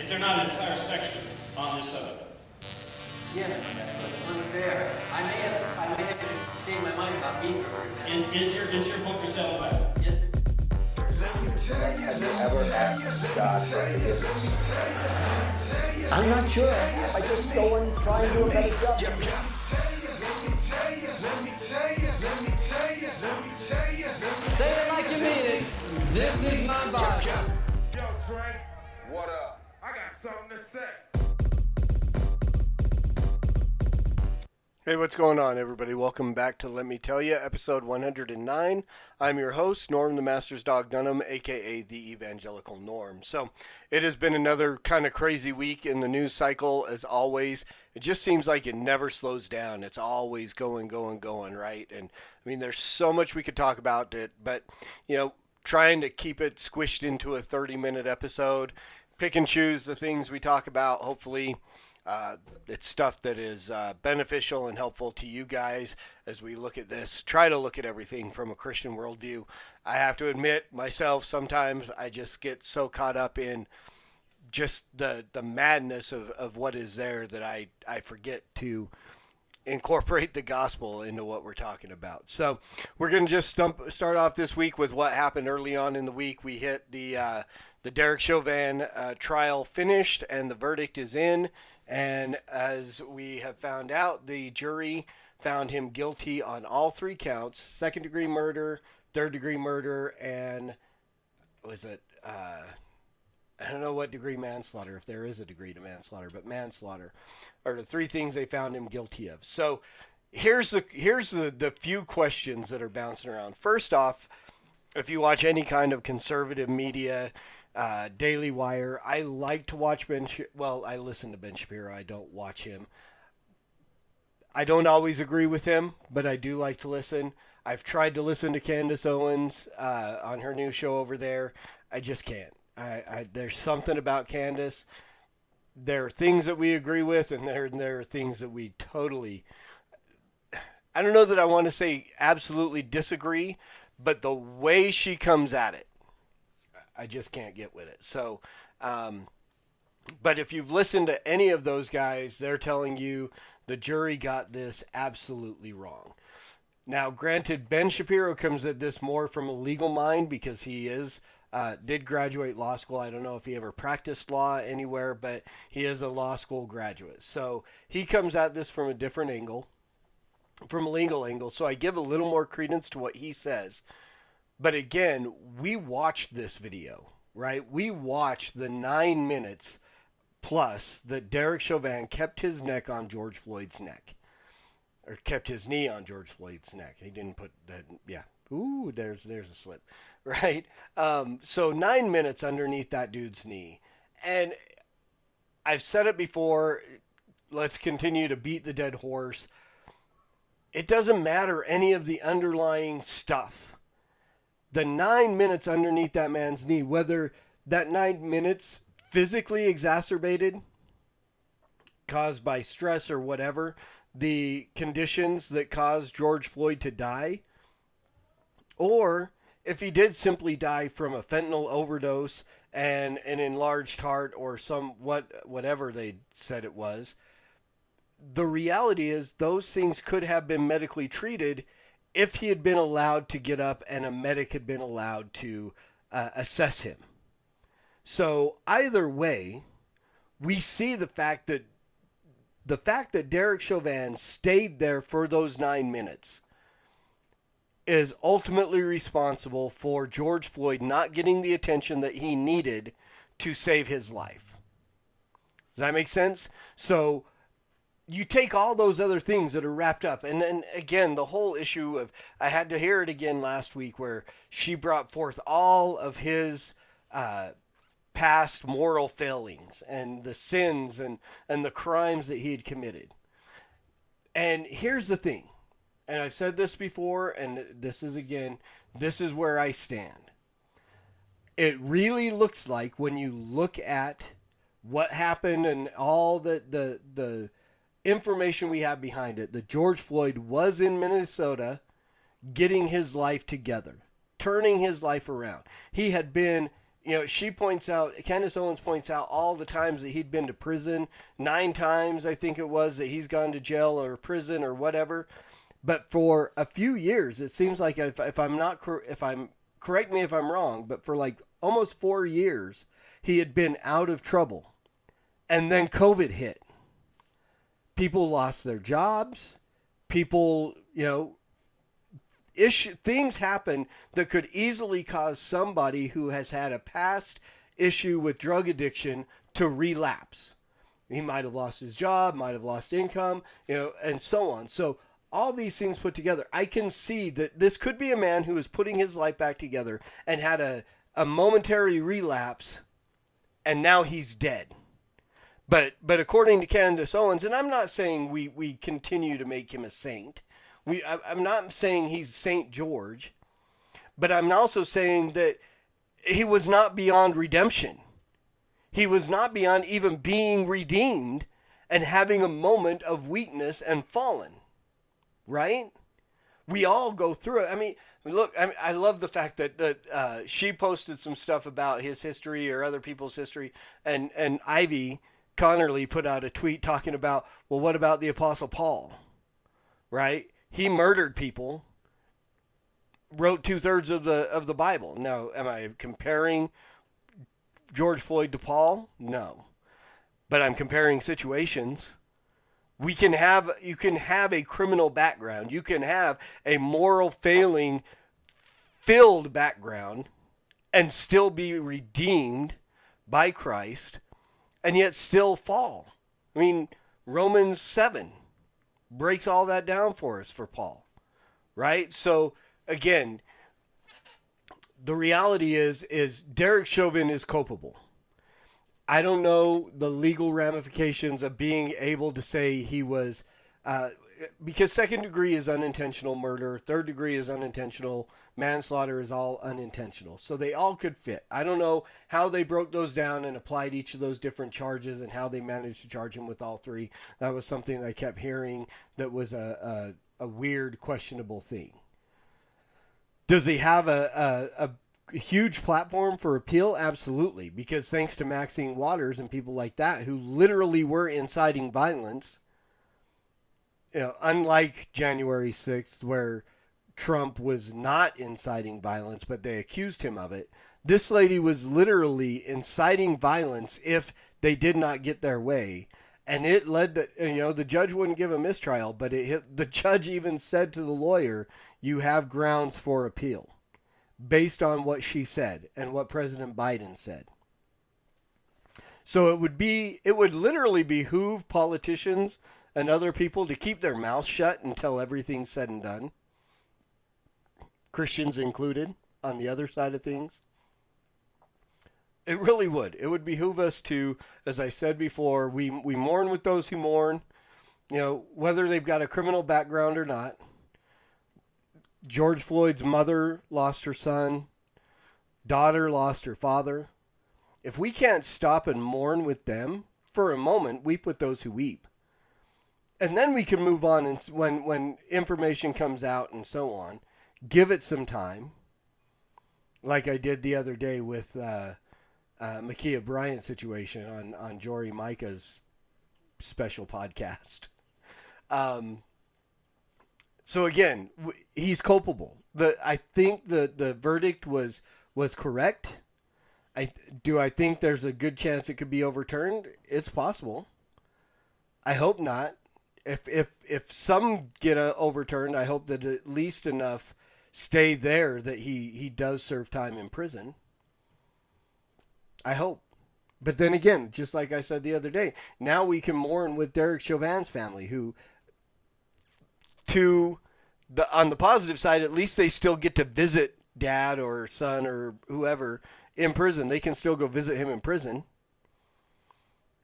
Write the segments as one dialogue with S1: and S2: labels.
S1: Is there not an entire section on this subject?
S2: Yes, that's unfair. I may have changed my mind about me.
S1: Is your book for sale away?
S2: Yes.
S3: Have you ever asked God for forgiveness?
S4: I'm not sure. I just go and try and do a better job.
S2: Say it like you mean it. This is my body.
S5: Yo, Trey.
S3: What up?
S5: I got something to say.
S6: Hey, what's going on, everybody? Welcome back to Let Me Tell You, episode 109. I'm your host, Norm the Master's Dog Dunham, a.k.a. the Evangelical Norm. So, it has been another kind of crazy week in the news cycle, as always. It just seems like it never slows down. It's always going, right? And, I mean, there's so much we could talk about it, but, you know, trying to keep it squished into a 30-minute episode, pick and choose the things we talk about, hopefully. It's stuff that is beneficial and helpful to you guys as we look at this. Try to look at everything from a Christian worldview. I have to admit, myself, sometimes I just get so caught up in just the madness of what is there that I forget to incorporate the gospel into what we're talking about. So we're going to just start off this week with what happened early on in the week. We hit the Derek Chauvin trial finished, and the verdict is in. And as we have found out, the jury found him guilty on all three counts: second-degree murder, third-degree murder, and I don't know what degree manslaughter, if there is a degree to manslaughter, but manslaughter are the three things they found him guilty of. So here's the few questions that are bouncing around. First off, if you watch any kind of conservative media, Daily Wire, I like to watch I listen to Ben Shapiro. I don't watch him. I don't always agree with him, but I do like to listen. I've tried to listen to Candace Owens on her new show over there. I just can't. There's something about Candace. There are things that we agree with, and there are things that we totally, I don't know that I want to say absolutely disagree, but the way she comes at it, I just can't get with it. So, but if you've listened to any of those guys, they're telling you the jury got this absolutely wrong. Now, granted, Ben Shapiro comes at this more from a legal mind because he did graduate law school. I don't know if he ever practiced law anywhere, but he is a law school graduate. So he comes at this from a different angle, from a legal angle. So I give a little more credence to what he says. But again, we watched this video, right? We watched the 9 minutes plus that Derek Chauvin kept his neck on George Floyd's neck. Or kept his knee on George Floyd's neck. He didn't put that, yeah. Ooh, there's a slip, right? So 9 minutes underneath that dude's knee. And I've said it before, let's continue to beat the dead horse. It doesn't matter any of the underlying stuff. The 9 minutes underneath that man's knee, whether that 9 minutes physically exacerbated, caused by stress or whatever, the conditions that caused George Floyd to die, or if he did simply die from a fentanyl overdose and an enlarged heart or whatever they said it was, the reality is those things could have been medically treated if he had been allowed to get up and a medic had been allowed to assess him. So either way, we see the fact that Derek Chauvin stayed there for those 9 minutes is ultimately responsible for George Floyd not getting the attention that he needed to save his life. Does that make sense? So you take all those other things that are wrapped up. And then again, the whole issue of, I had to hear it again last week where she brought forth all of his past moral failings and the sins and the crimes that he had committed. And here's the thing, and I've said this before, and this is where I stand. It really looks like when you look at what happened and all the information we have behind it, that George Floyd was in Minnesota getting his life together, turning his life around. He had been Candace Owens points out all the times that he'd been to prison, 9 times, I think it was, that he's gone to jail or prison or whatever. But for a few years, it seems like correct me if I'm wrong, but for like almost 4 years, he had been out of trouble. And then COVID hit. People lost their jobs. People, things happen that could easily cause somebody who has had a past issue with drug addiction to relapse. He might have lost his job, might have lost income, and so on. So all these things put together, I can see that this could be a man who is putting his life back together and had a momentary relapse, and now he's dead. But according to Candace Owens, and I'm not saying we continue to make him a saint. I'm not saying he's Saint George, but I'm also saying that he was not beyond redemption. He was not beyond even being redeemed and having a moment of weakness and fallen. Right? We all go through it. I mean, look, I love the fact that she posted some stuff about his history or other people's history, and Ivy Connerly put out a tweet talking about, well, what about the Apostle Paul? Right? He murdered people, wrote 2/3 of the Bible. Now, am I comparing George Floyd to Paul? No. But I'm comparing situations. You can have a criminal background. You can have a moral failing filled background and still be redeemed by Christ and yet still fall. I mean, Romans 7 breaks all that down for us for Paul, right? So again, the reality is Derek Chauvin is culpable. I don't know the legal ramifications of being able to say he was, because second degree is unintentional murder, third degree is unintentional, manslaughter is all unintentional. So they all could fit. I don't know how they broke those down and applied each of those different charges and how they managed to charge him with all three. That was something I kept hearing that was a weird, questionable thing. Does he have a huge platform for appeal? Absolutely, because thanks to Maxine Waters and people like that who literally were inciting violence, unlike January 6th where Trump was not inciting violence but they accused him of it, this lady was literally inciting violence if they did not get their way, and it led to, the judge wouldn't give a mistrial, but the judge even said to the lawyer, you have grounds for appeal based on what she said and what President Biden said. So it would literally behoove politicians and other people to keep their mouths shut until everything's said and done. Christians included on the other side of things. It really would. It would behoove us to, as I said before, we mourn with those who mourn, whether they've got a criminal background or not. George Floyd's mother lost her son. Daughter lost her father. If we can't stop and mourn with them for a moment, weep with those who weep. And then we can move on, and when information comes out and so on, give it some time, like I did the other day with Ma'Khia Bryant's situation on Jory Micah's special podcast. So again, he's culpable. I think the verdict was correct. Do I think there's a good chance it could be overturned? It's possible. I hope not. If some get overturned, I hope that at least enough stay there that he does serve time in prison. I hope. But then again, just like I said the other day, now we can mourn with Derek Chauvin's family, who, on the positive side, at least they still get to visit dad or son or whoever in prison. They can still go visit him in prison.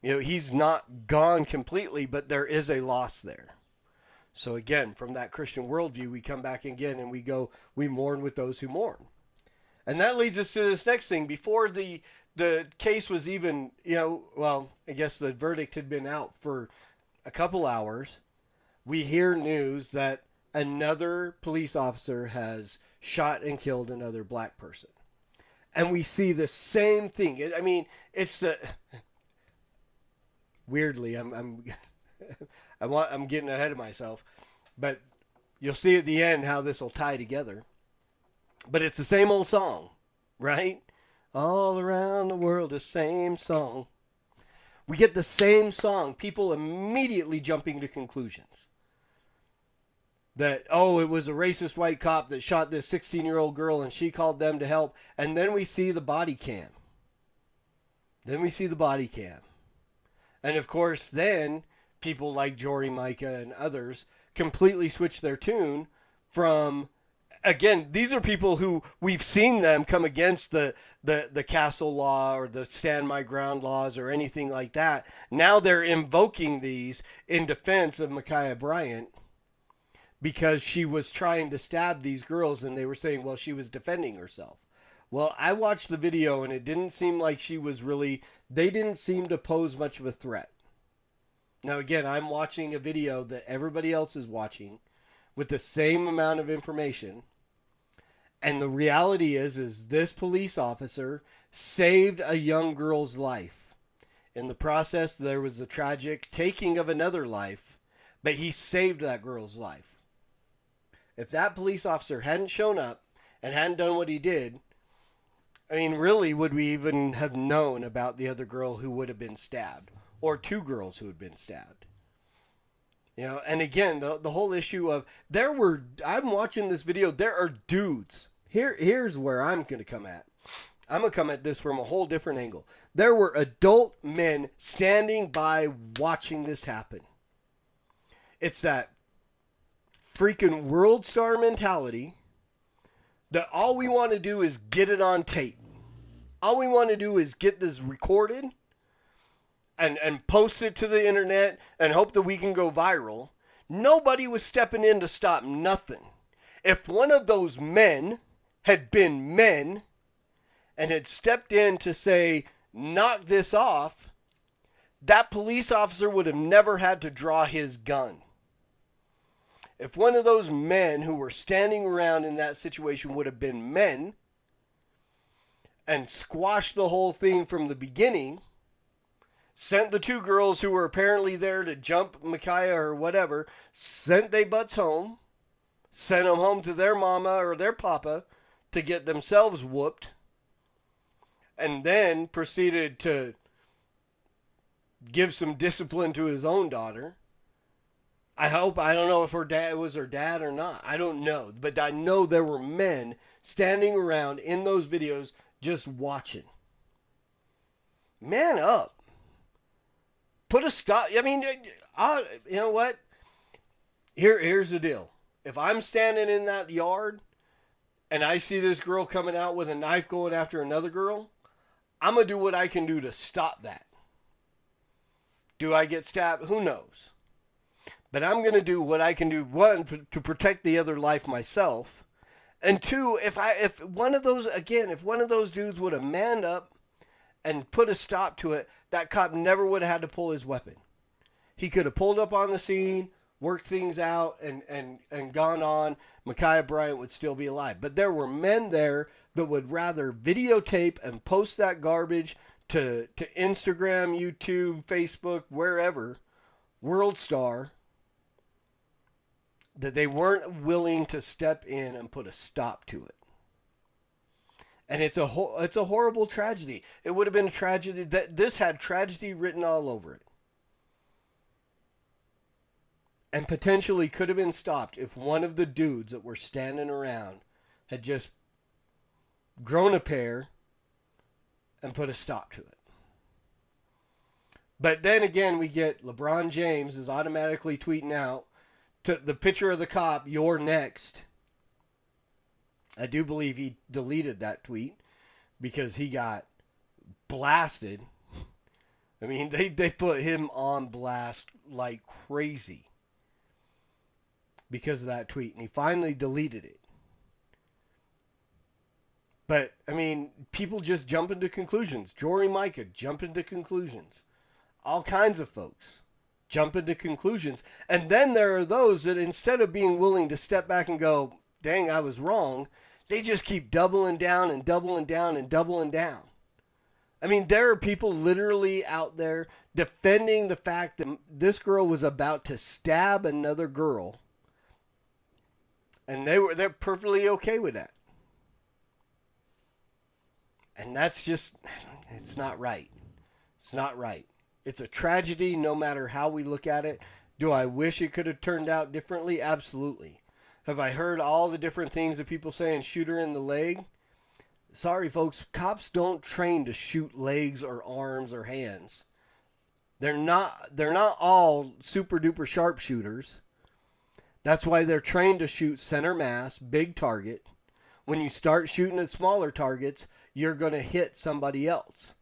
S6: He's not gone completely, but there is a loss there. So again, from that Christian worldview, we come back again and we mourn with those who mourn. And that leads us to this next thing. Before the case was even, I guess the verdict had been out for a couple hours, we hear news that another police officer has shot and killed another black person. And we see the same thing. I mean, it's the weirdly, I'm getting ahead of myself, but you'll see at the end how this will tie together. But it's the same old song, right? All around the world, the same song. We get the same song. People immediately jumping to conclusions. That, oh, it was a racist white cop that shot this 16-year-old girl and she called them to help. And then we see the body cam. And of course, then people like Jory Micah and others completely switch their tune from, again, these are people who we've seen them come against the castle law or the stand my ground laws or anything like that. Now they're invoking these in defense of Micaiah Bryant because she was trying to stab these girls and they were saying, well, she was defending herself. Well, I watched the video and it didn't seem like they didn't seem to pose much of a threat. Now, again, I'm watching a video that everybody else is watching with the same amount of information. And the reality is this police officer saved a young girl's life. In the process, there was a tragic taking of another life, but he saved that girl's life. If that police officer hadn't shown up and hadn't done what he did, I mean, really, would we even have known about the other girl who would have been stabbed? Or two girls who had been stabbed? You know, and again, the whole issue of, I'm watching this video, there are dudes. Here's where I'm going to come at. I'm going to come at this from a whole different angle. There were adult men standing by watching this happen. It's that freaking world star mentality that all we want to do is get it on tape. All we want to do is get this recorded and post it to the internet and hope that we can go viral. Nobody was stepping in to stop nothing. If one of those men had been men and had stepped in to say, knock this off, that police officer would have never had to draw his gun. If one of those men who were standing around in that situation would have been men and squashed the whole thing from the beginning, sent the two girls who were apparently there to jump Micaiah or whatever, sent they butts home, sent them home to their mama or their papa to get themselves whooped, and then proceeded to give some discipline to his own daughter. I don't know if it was her dad or not. I don't know. But I know there were men standing around in those videos just watching. Man up. Put a stop. I mean, you know what? Here's the deal. If I'm standing in that yard and I see this girl coming out with a knife going after another girl, I'm going to do what I can do to stop that. Do I get stabbed? Who knows? But I'm going to do what I can do, one, to protect the other life myself. And two, if one of those dudes would have manned up and put a stop to it, that cop never would have had to pull his weapon. He could have pulled up on the scene, worked things out, and gone on. Micaiah Bryant would still be alive. But there were men there that would rather videotape and post that garbage to Instagram, YouTube, Facebook, wherever, World Star, that they weren't willing to step in and put a stop to it. And it's a horrible tragedy. It would have been a tragedy. This had tragedy written all over it. And potentially could have been stopped if one of the dudes that were standing around had just grown a pair and put a stop to it. But then again, we get LeBron James is automatically tweeting out to the picture of the cop, "You're next." I do believe he deleted that tweet because he got blasted. I mean, they put him on blast like crazy because of that tweet, and he finally deleted it. But, I mean, people just jump into conclusions. Jory Micah jump into conclusions. All kinds of folks jump into conclusions. And then there are those that instead of being willing to step back and go, dang, I was wrong, They just keep doubling down and doubling down and doubling down. I mean, there are people literally out there defending the fact that this girl was about to stab another girl. And they're perfectly okay with that. And that's just, it's not right. It's not right. It's a tragedy no matter how we look at it. Do I wish it could have turned out differently? Absolutely. Have I heard all the different things that people say and shoot her in the leg? Sorry, folks. Cops don't train to shoot legs or arms or hands. They're not all super duper sharpshooters. That's why they're trained to shoot center mass, big target. When you start shooting at smaller targets, you're going to hit somebody else.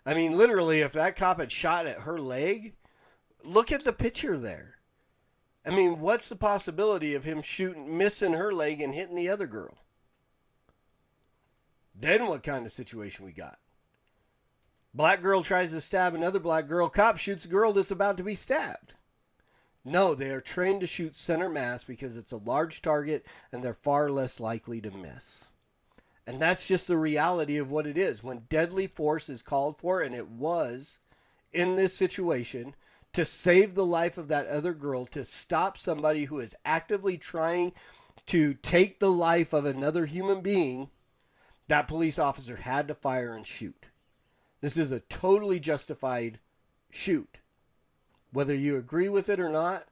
S6: I mean, literally, if that cop had shot at her leg, look at the picture there. I mean, what's the possibility of him missing her leg and hitting the other girl? Then what kind of situation we got? Black girl tries to stab another black girl. Cop shoots a girl that's about to be stabbed. No, they are trained to shoot center mass because it's a large target and they're far less likely to miss. And that's just the reality of what it is. When deadly force is called for, and it was in this situation, to save the life of that other girl, to stop somebody who is actively trying to take the life of another human being, that police officer had to fire and shoot. This is a totally justified shoot. Whether you agree with it or not,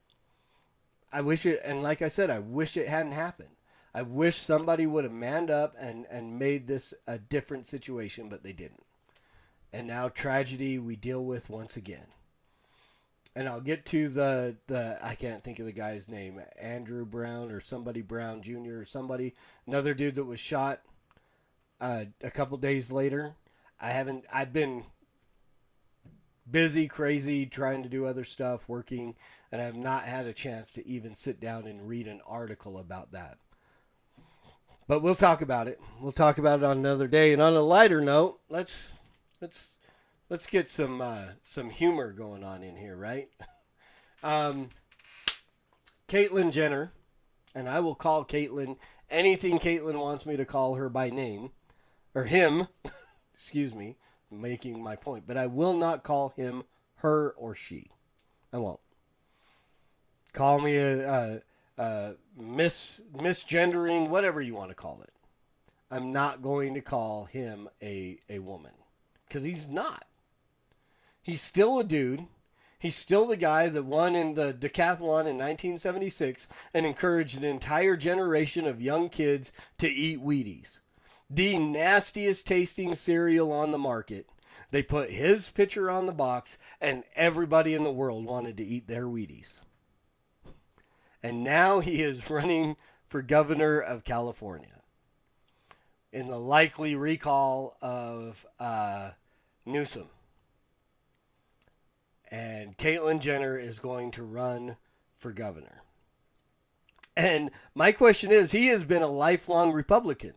S6: I wish it, and like I said, I wish it hadn't happened. I wish somebody would have manned up and made this a different situation, but they didn't. And now tragedy we deal with once again. And I'll get to the I can't think of the guy's name, Andrew Brown or somebody Brown Jr. or somebody, another dude that was shot a couple days later. I've been busy, crazy, trying to do other stuff, working, and I have not had a chance to even sit down and read an article about that. But we'll talk about it. We'll talk about it on another day. And on a lighter note, let's get some humor going on in here, right? Caitlyn Jenner, and I will call Caitlyn anything Caitlyn wants me to call her by name, or him, excuse me, making my point, but I will not call him her or she. I won't. Call me a misgendering, whatever you want to call it. I'm not going to call him a woman, because he's not. He's still a dude. He's still the guy that won in the decathlon in 1976 and encouraged an entire generation of young kids to eat Wheaties. The nastiest tasting cereal on the market. They put his picture on the box and everybody in the world wanted to eat their Wheaties. And now he is running for governor of California in the likely recall of Newsom. And Caitlyn Jenner is going to run for governor. And my question is, he has been a lifelong Republican.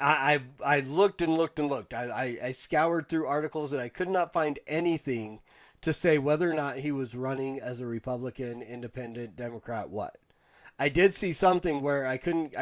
S6: I looked and looked and looked. I scoured through articles and I could not find anything to say whether or not he was running as a Republican, Independent, Democrat, what. I did see something where I couldn't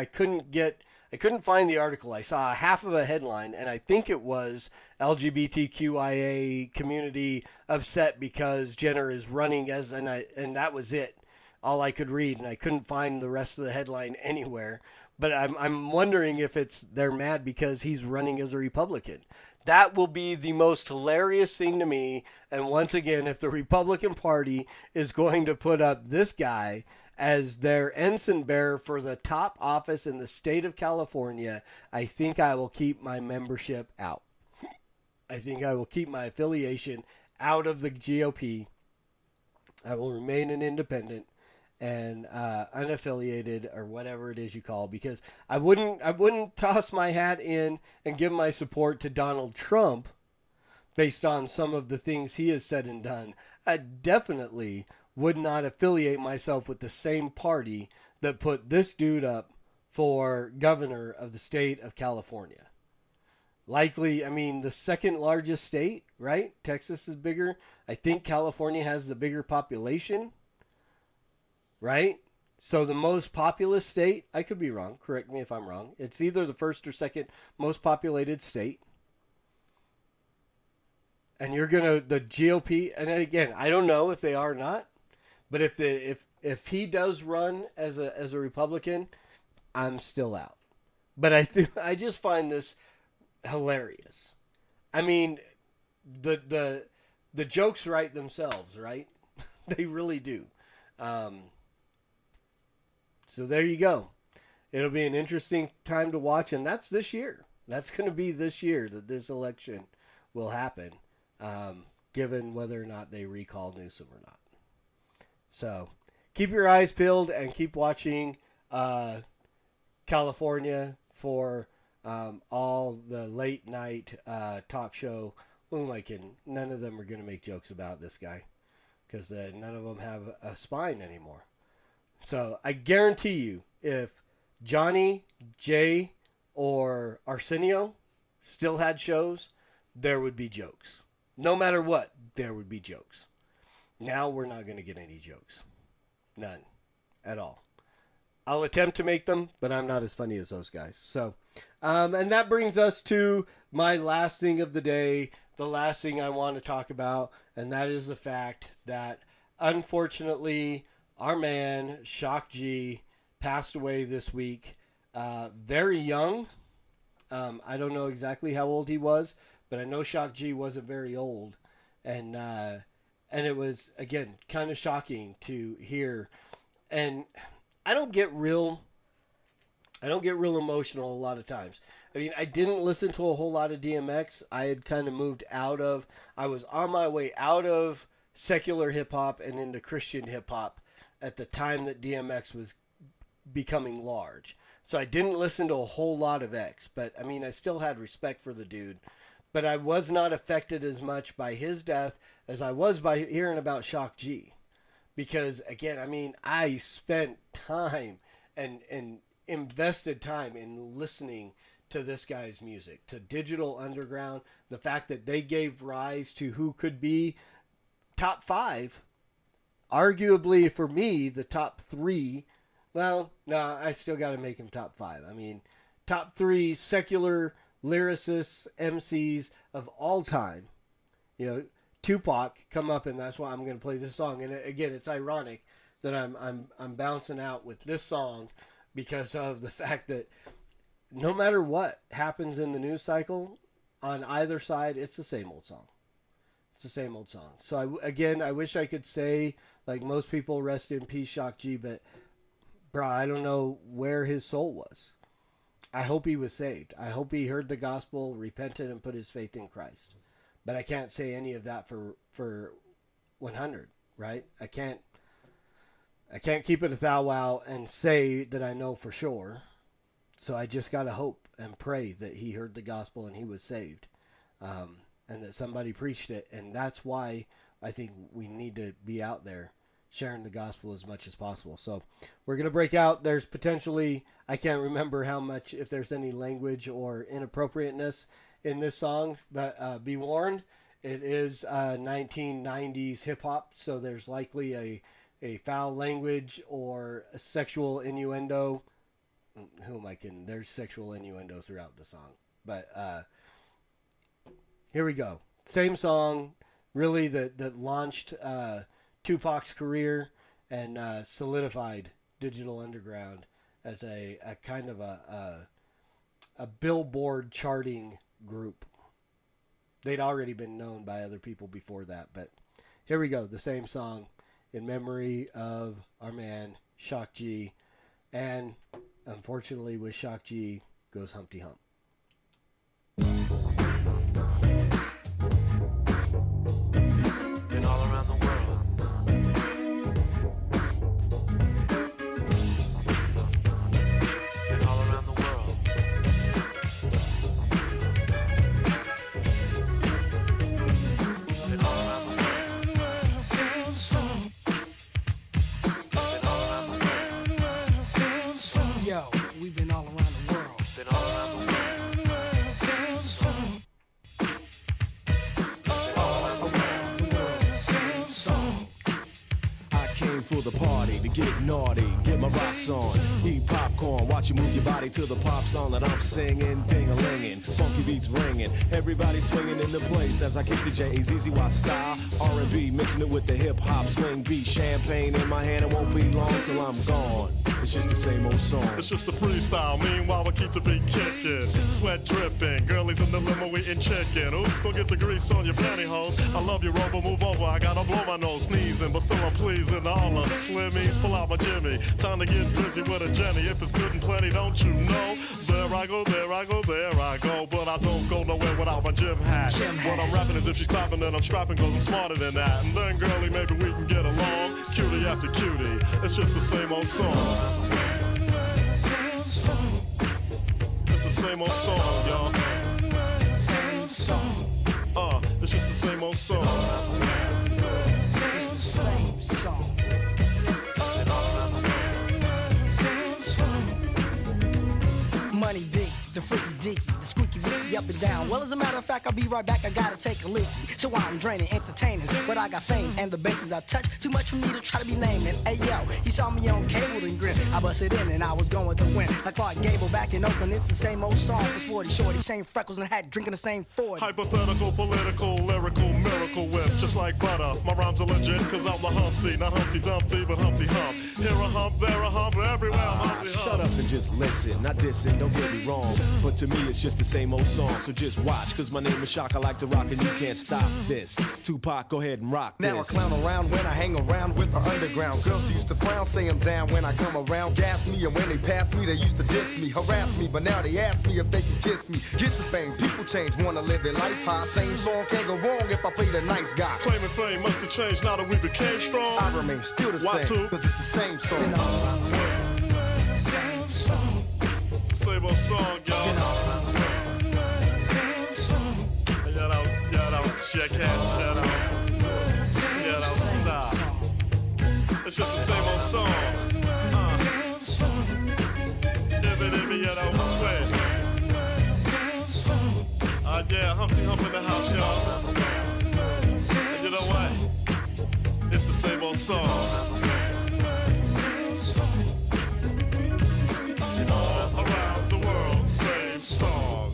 S6: find the article. I saw half of a headline, and I think it was LGBTQIA community upset because Jenner is running as, and that was it. All I could read, and I couldn't find the rest of the headline anywhere. But I'm wondering if they're mad because he's running as a Republican. That will be the most hilarious thing to me. And once again, if the Republican Party is going to put up this guy as their ensign bearer for the top office in the state of California, I think I will keep my membership out. I think I will keep my affiliation out of the GOP. I will remain an independent and unaffiliated, or whatever it is you call, because I wouldn't toss my hat in and give my support to Donald Trump based on some of the things he has said and done. I definitely would not affiliate myself with the same party that put this dude up for governor of the state of California. Likely, I mean, the second largest state, right? Texas is bigger. I think California has the bigger population, right? So the most populous state, I could be wrong, correct me if I'm wrong. It's either the first or second most populated state. And you're going to, the GOP, and then again, I don't know if they are or not, but if he does run as a Republican, I'm still out. But I just find this hilarious. I mean, the jokes write themselves, right? They really do. So there you go. It'll be an interesting time to watch, and that's this year. That's going to be this year that this election will happen, given whether or not they recall Newsom or not. So keep your eyes peeled and keep watching California for all the late night talk show. Who am I kidding? None of them are going to make jokes about this guy because none of them have a spine anymore. So I guarantee you, if Johnny, Jay, or Arsenio still had shows, there would be jokes. No matter what, there would be jokes. Now we're not going to get any jokes. None. At all. I'll attempt to make them, but I'm not as funny as those guys. So, and that brings us to my last thing of the day, the last thing I want to talk about, and that is the fact that, unfortunately, our man, Shock G, passed away this week. Very young. I don't know exactly how old he was, but I know Shock G wasn't very old. And it was, again, kind of shocking to hear. And I don't get real emotional a lot of times. I mean, I didn't listen to a whole lot of DMX. I had kind of moved I was on my way out of secular hip hop and into Christian hip hop at the time that DMX was becoming large. So I didn't listen to a whole lot of X, but I mean, I still had respect for the dude. But I was not affected as much by his death as I was by hearing about Shock G. Because, again, I mean, I spent time and invested time in listening to this guy's music, to Digital Underground, the fact that they gave rise to who could be top 5, arguably for me, the top 3. Well, no, I still got to make him top 5. I mean, top 3 secular lyricists, MCs of all time. You know, Tupac come up, and that's why I'm going to play this song. And again, it's ironic that I'm bouncing out with this song because of the fact that no matter what happens in the news cycle on either side, it's the same old song. It's the same old song. So I wish I could say, like most people, rest in peace, Shock G, but bro, I don't know where his soul was. I hope he was saved. I hope he heard the gospel, repented, and put his faith in Christ. But I can't say any of that for 100, right? I can't keep it a thou wow and say that I know for sure. So I just got to hope and pray that he heard the gospel and he was saved. And that somebody preached it. And that's why I think we need to be out there sharing the gospel as much as possible. So we're going to break out. There's potentially, I can't remember how much, if there's any language or inappropriateness in this song, but be warned, it is 1990s hip hop. So there's likely a foul language or a sexual innuendo. Who am I kidding? There's sexual innuendo throughout the song. But here we go. Same song, really, that launched Tupac's career and solidified Digital Underground as a kind of a Billboard charting group. They'd already been known by other people before that, but here we go. The same song in memory of our man, Shock G. And unfortunately, with Shock G goes Humpty Hump.
S7: Been all around the world. Been all around the world. Been all around the world. Sing song. Been all around the world. Sing song. Yo, we've been all around the world. Been all around the world.
S8: party to get naughty, get my rocks on, eat popcorn, watch you move your body to the pop song that I'm singing, ding-a-linging, funky beats ringing, everybody swinging in the place as I kick the J's, easy Y style, R&B, mixing it with the hip-hop swing beat, champagne in my hand, it won't be long till I'm gone. It's just the same old song.
S9: It's just a freestyle, meanwhile we keep the beat kicking. Sweat dripping, girlies in the limo eating chicken. Oops, don't get the grease on your pantyhose. I love you, Rover, move over, I gotta blow my nose, sneezing, but still I'm pleasing all the slimmies. Pull out my Jimmy, time to get busy with a Jenny. If it's good and plenty, don't you know? There I go, there I go, there I go. But I don't go nowhere without my gym hat. What I'm rapping is if she's clapping, then I'm strapping, cause I'm smarter than that. And then, girlie, maybe we can get along. Cutie after cutie, it's just the same old song. It's the same old song, y'all.
S8: Same song.
S9: It's just the same old song.
S8: It's the same song.
S10: Money big, the freaky deaky, the squeaky wicky up and down. Well, as a matter of fact, I'll be right back. I gotta take a leaky. So I'm draining entertainers, but I got fame and the bases I touch. Too much for me to try to be naming. Hey yo, he saw me on cable and grin. I busted in and I was going to win. Like Clark Gable back in Oakland, it's the same old song for Sporty Shorty. Same freckles and hat, drinking the same 40.
S9: Hypothetical, political, lyrical, miracle whip, just like butter. My rhymes are legit, cause I'm the Humpty, not Humpty Dumpty, but Humpty Hump. Here a hump, there a hump, everywhere I'm Humpty Hump.
S8: Shut up and just listen, not dissing, don't get me wrong. But to me it's just the same old song, so just watch, cause my name is Shock, I like to rock and you can't stop this. Tupac, go ahead and rock this.
S11: Now I clown around when I hang around with the underground. Girls used to frown, say I'm down when I come around. Gas me, and when they pass me, they used to diss me, harass me. But now they ask me if they can kiss me. Get some fame, people change, wanna live their life high. Same song can't go wrong if I play the nice guy.
S9: Claiming fame must have changed now that we became strong.
S11: I remain still the
S9: Why
S11: same,
S9: too?
S11: cause it's the same song.
S10: Been all around the world, it's the same song.
S9: Same old song, y'all.
S10: Been all around the world, same song.
S9: Shout out, check out, shout out, stop. It's just the same old song. Ibby, play. Yeah, Humpty Hump in the house, y'all. And you know what? It's the same old song. All around the world, same song.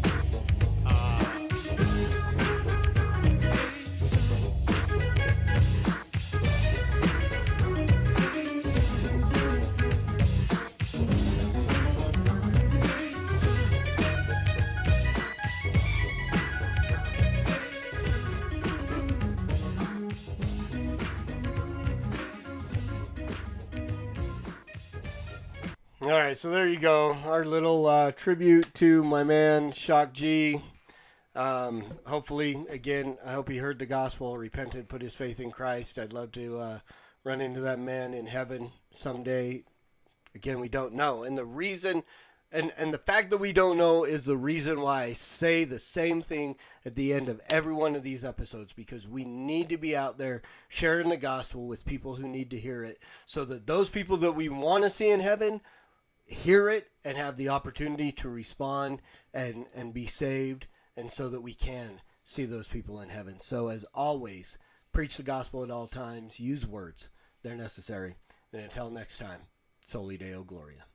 S6: All right, so there you go. Our little tribute to my man, Shock G. Hopefully, again, I hope he heard the gospel, repented, put his faith in Christ. I'd love to run into that man in heaven someday. Again, we don't know. And the reason, and the fact that we don't know is the reason why I say the same thing at the end of every one of these episodes, because we need to be out there sharing the gospel with people who need to hear it, so that those people that we want to see in heaven hear it and have the opportunity to respond and be saved, and so that we can see those people in heaven. So as always, preach the gospel at all times, use words, they're necessary. And until next time, Soli Deo Gloria.